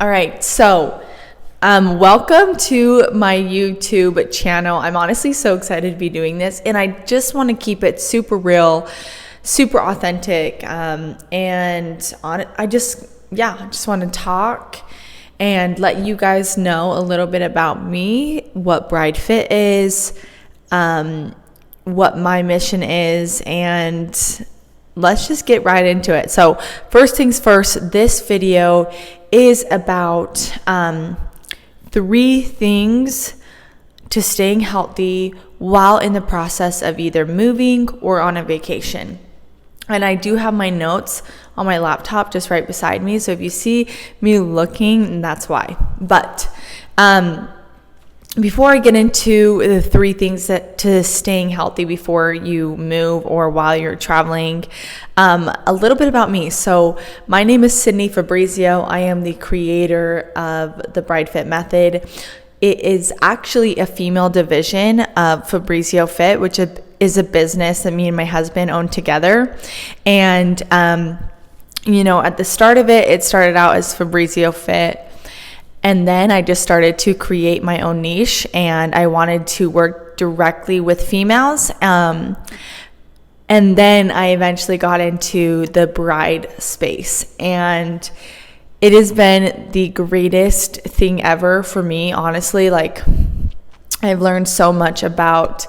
All right, so welcome to my YouTube channel. I'm honestly so excited to be doing this, and I just want to keep it super real, super authentic, I just want to talk and let you guys know a little bit about me, what Bride Fit is, what my mission is, and let's just get right into it. So first things first, this video is about 3 things to staying healthy while in the process of either moving or on a vacation. And I do have my notes on my laptop just right beside me, so if you see me looking, that's why. But before I get into the 3 things that to staying healthy before you move or while you're traveling, a little bit about me. So my name is Sydney Fabrizio. I am the creator of the Bride Fit Method. It is actually a female division of Fabrizio Fit, which is a business that me and my husband own together. And, at the start of it, it started out as Fabrizio Fit. And then I just started to create my own niche, and I wanted to work directly with females. And then I eventually got into the bride space, and it has been the greatest thing ever for me, honestly. Like, I've learned so much about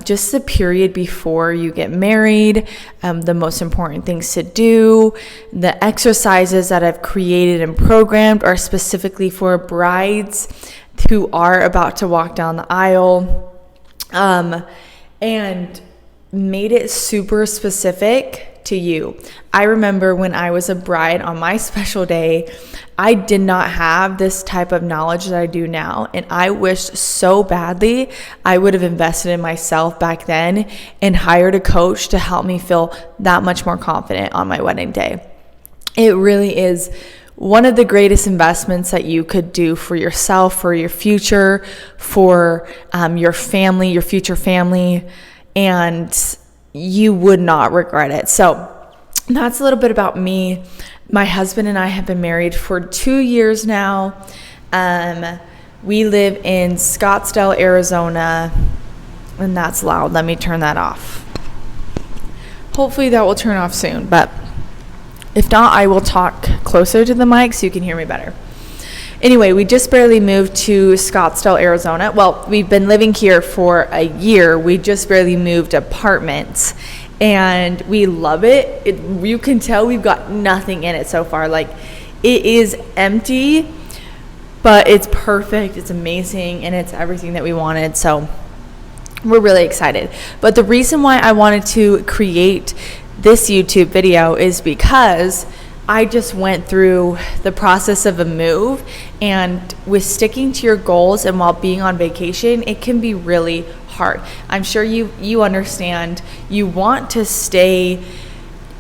just the period before you get married, the most important things to do. The exercises that I've created and programmed are specifically for brides who are about to walk down the aisle, and made it super specific to you. I remember when I was a bride on my special day, I did not have this type of knowledge that I do now, and I wished so badly I would have invested in myself back then and hired a coach to help me feel that much more confident on my wedding day. It really is one of the greatest investments that you could do for yourself, for your future, for your family, your future family, and you would not regret it. So that's a little bit about me. My husband and I have been married for 2 years now. We live in Scottsdale, Arizona, and that's loud. Let me turn that off. Hopefully that will turn off soon, but if not, I will talk closer to the mic so you can hear me better. Anyway, we just barely moved to Scottsdale, Arizona. Well, we've been living here for a year. We just barely moved apartments, and we love it. You can tell we've got nothing in it so far. Like, it is empty, but it's perfect. It's amazing, and it's everything that we wanted. So we're really excited. But the reason why I wanted to create this YouTube video is because I just went through the process of a move, and with sticking to your goals and while being on vacation, it can be really hard. I'm sure you understand. You want to stay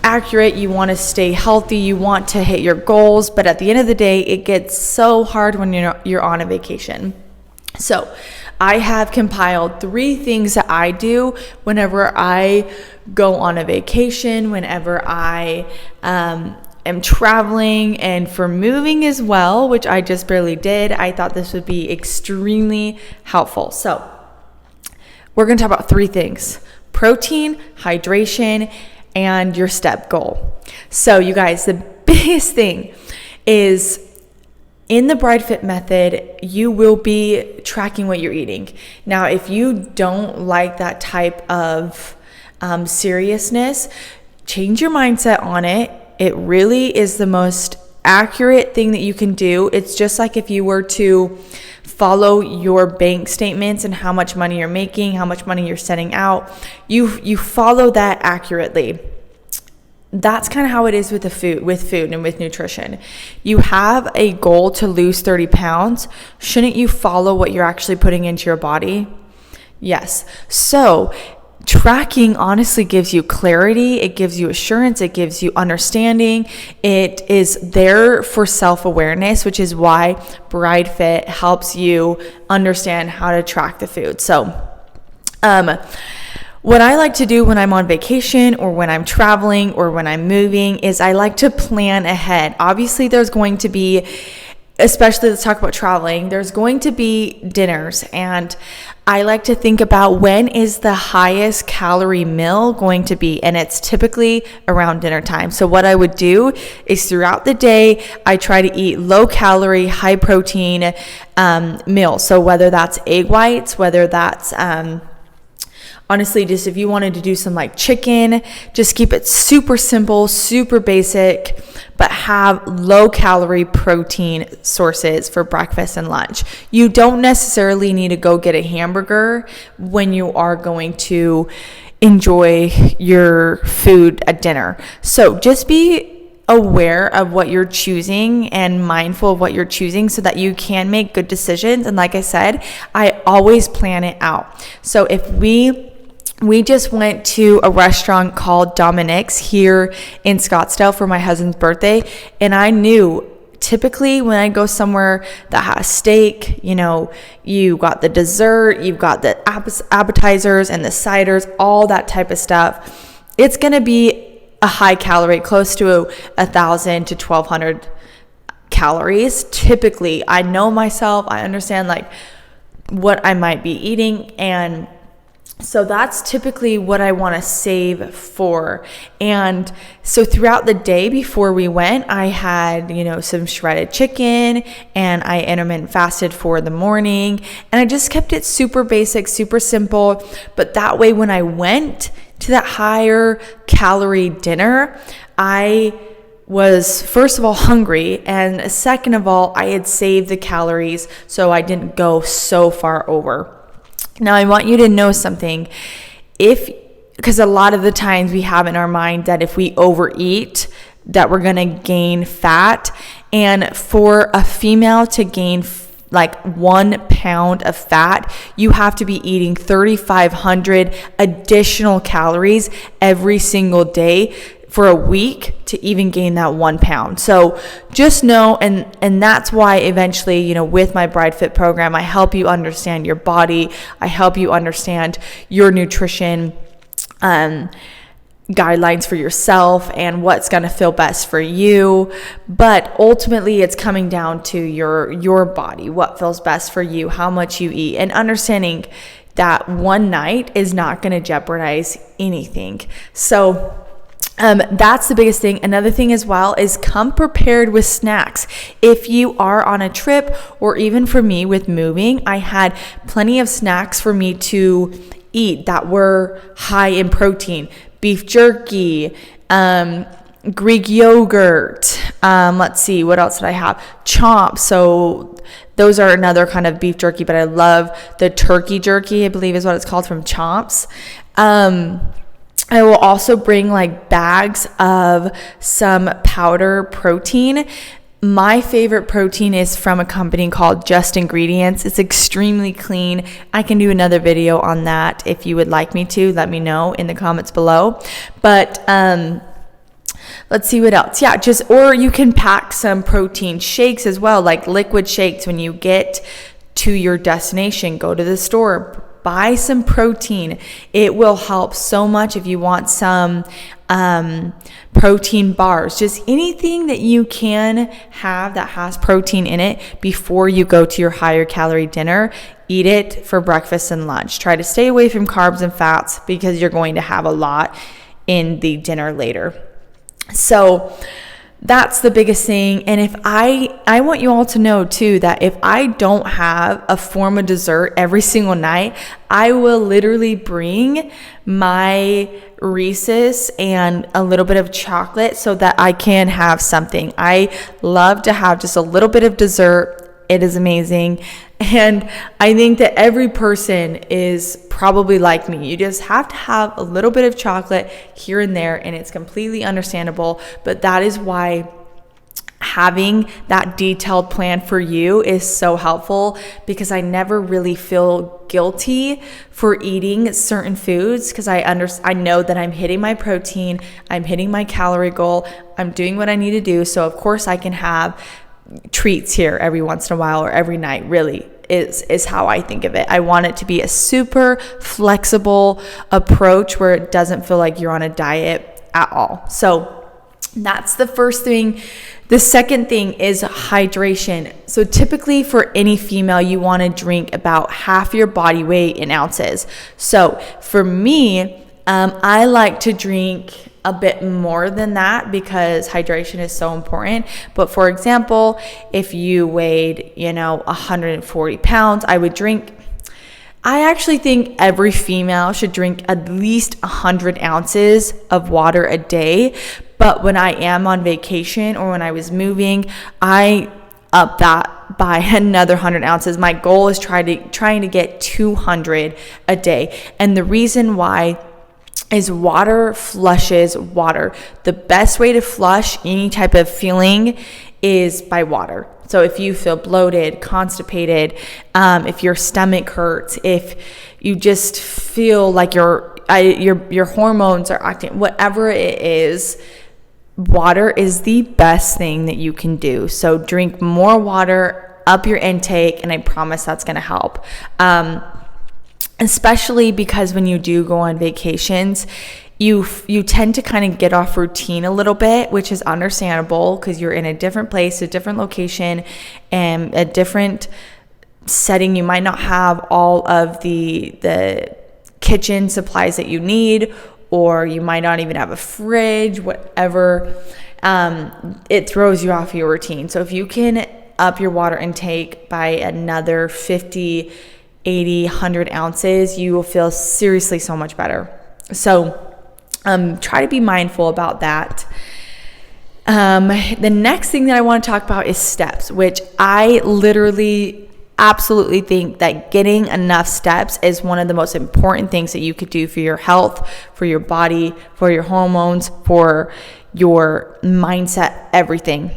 accurate, you want to stay healthy, you want to hit your goals, but at the end of the day, it gets so hard when you're on a vacation. So I have compiled 3 things that I do whenever I go on a vacation, whenever I am traveling, and for moving as well, which I just barely did. I thought this would be extremely helpful. So we're going to talk about 3 things: protein, hydration, and your step goal. So you guys, the biggest thing is in the Bride Fit Method, you will be tracking what you're eating. Now, if you don't like that type of seriousness, change your mindset on it. It really is the most accurate thing that you can do. It's just like if you were to follow your bank statements and how much money you're making, how much money you're sending out. You follow that accurately. That's kind of how it is with food and with nutrition. You have a goal to lose 30 pounds. Shouldn't you follow what you're actually putting into your body? Yes. So tracking honestly gives you clarity, it gives you assurance, it gives you understanding. It is there for self-awareness, which is why Bride Fit helps you understand how to track the food. So What I like to do when I'm on vacation or when I'm traveling or when I'm moving is I like to plan ahead. Obviously, there's going to be, especially let's talk about traveling, there's going to be dinners, and I like to think about when is the highest calorie meal going to be, and it's typically around dinner time. So what I would do is throughout the day, I try to eat low calorie, high protein meals. So whether that's egg whites, whether that's honestly, just if you wanted to do some like chicken, just keep it super simple, super basic, but have low calorie protein sources for breakfast and lunch. You don't necessarily need to go get a hamburger when you are going to enjoy your food at dinner. So just be aware of what you're choosing and mindful of what you're choosing so that you can make good decisions. And like I said, I always plan it out. So if we just went to a restaurant called Dominic's here in Scottsdale for my husband's birthday. And I knew typically when I go somewhere that has steak, you know, you got the dessert, you've got the appetizers and the ciders, all that type of stuff. It's going to be a high calorie, close to 1,000 to 1,200 calories. Typically, I know myself, I understand like what I might be eating, and so that's typically what I want to save for. And so throughout the day before we went, I had, you know, some shredded chicken, and I intermittent fasted for the morning, and I just kept it super basic, super simple. But that way, when I went to that higher calorie dinner, I was first of all hungry, and second of all, I had saved the calories so I didn't go so far over. Now, I want you to know something. Because a lot of the times we have in our mind that if we overeat, that we're going to gain fat. And for a female to gain like 1 pound of fat, you have to be eating 3,500 additional calories every single day for a week to even gain that 1 pound. So just know, and that's why eventually, you know, with my Bride Fit program, I help you understand your body. I help you understand your nutrition guidelines for yourself and what's going to feel best for you. But ultimately, it's coming down to your body, what feels best for you, how much you eat, and understanding that one night is not going to jeopardize anything. So that's the biggest thing. Another thing as well is come prepared with snacks. If you are on a trip, or even for me with moving, I had plenty of snacks for me to eat that were high in protein. Beef jerky, Greek yogurt. Let's see, what else did I have? Chomps. So those are another kind of beef jerky, but I love the turkey jerky, I believe is what it's called, from Chomps. I will also bring like bags of some powder protein. My favorite protein is from a company called Just Ingredients. It's extremely clean. I can do another video on that if you would like me to. Let me know in the comments below. But let's see what else. Yeah, or you can pack some protein shakes as well, like liquid shakes. When you get to your destination, go to the store, buy some protein. It will help so much if you want some protein bars, just anything that you can have that has protein in it before you go to your higher calorie dinner. Eat it for breakfast and lunch. Try to stay away from carbs and fats because you're going to have a lot in the dinner later. So that's the biggest thing. And if I want you all to know too, that if I don't have a form of dessert every single night, I will literally bring my Reese's and a little bit of chocolate so that I can have something. I love to have just a little bit of dessert. It is amazing. And I think that every person is probably like me. You just have to have a little bit of chocolate here and there, and it's completely understandable. But that is why having that detailed plan for you is so helpful, because I never really feel guilty for eating certain foods, because I know that I'm hitting my protein, I'm hitting my calorie goal, I'm doing what I need to do. So of course I can have treats here every once in a while or every night. Really, is how I think of it. I want it to be a super flexible approach where it doesn't feel like you're on a diet at all. So that's the first thing. The second thing is hydration. So typically for any female, you want to drink about half your body weight in ounces. So for me, I like to drink a bit more than that because hydration is so important. But for example, if you weighed, 140 pounds, I actually think every female should drink at least 100 ounces of water a day. But when I am on vacation or when I was moving, I up that by another 100 ounces. My goal is trying to get 200 a day. And the reason why is water flushes water. The best way to flush any type of feeling is by water. So if you feel bloated, constipated, if your stomach hurts, if you just feel like your hormones are acting, whatever it is, water is the best thing that you can do. So drink more water, up your intake, and I promise that's going to help. Especially because when you do go on vacations, you tend to kind of get off routine a little bit, which is understandable because you're in a different place, a different location, and a different setting. You might not have all of the kitchen supplies that you need, or you might not even have a fridge, whatever. It throws you off your routine. So if you can up your water intake by another 50, 80, 100 ounces, you will feel seriously so much better. So try to be mindful about that. The next thing that I want to talk about is steps, which I literally absolutely think that getting enough steps is one of the most important things that you could do for your health, for your body, for your hormones, for your mindset, everything.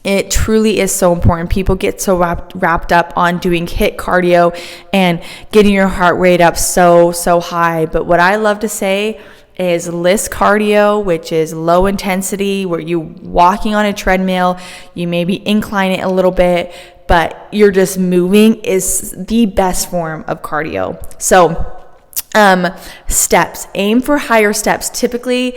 It truly is so important. People get so wrapped up on doing HIIT cardio and getting your heart rate up so high. But what I love to say is LISS cardio, which is low intensity, where you're walking on a treadmill, you maybe incline it a little bit, but you're just moving, is the best form of cardio. So steps, aim for higher steps. Typically,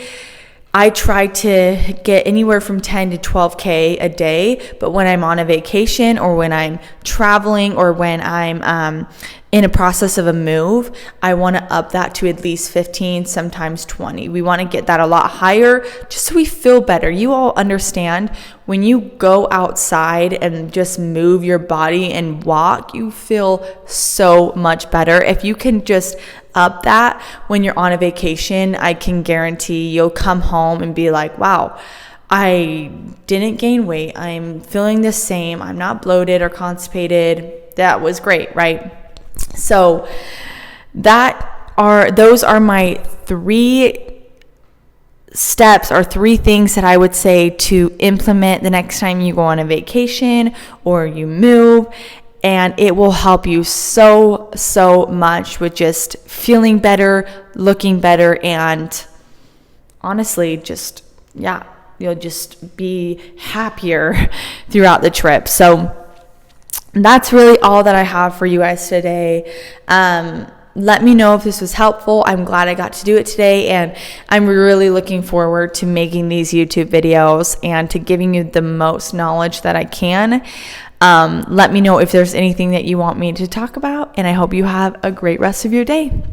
I try to get anywhere from 10 to 12K a day, but when I'm on a vacation or when I'm traveling or when I'm in a process of a move, I want to up that to at least 15, sometimes 20. We want to get that a lot higher just so we feel better. You all understand when you go outside and just move your body and walk, you feel so much better. If you can just up that when you're on a vacation, I can guarantee you'll come home and be like, wow, I didn't gain weight. I'm feeling the same. I'm not bloated or constipated. That was great, right? So those are my 3 steps or 3 things that I would say to implement the next time you go on a vacation or you move. And it will help you so much with just feeling better, looking better, and honestly, you'll just be happier throughout the trip. So that's really all that I have for you guys today. Let me know if this was helpful. I'm glad I got to do it today, and I'm really looking forward to making these YouTube videos and to giving you the most knowledge that I can. Let me know if there's anything that you want me to talk about, and I hope you have a great rest of your day.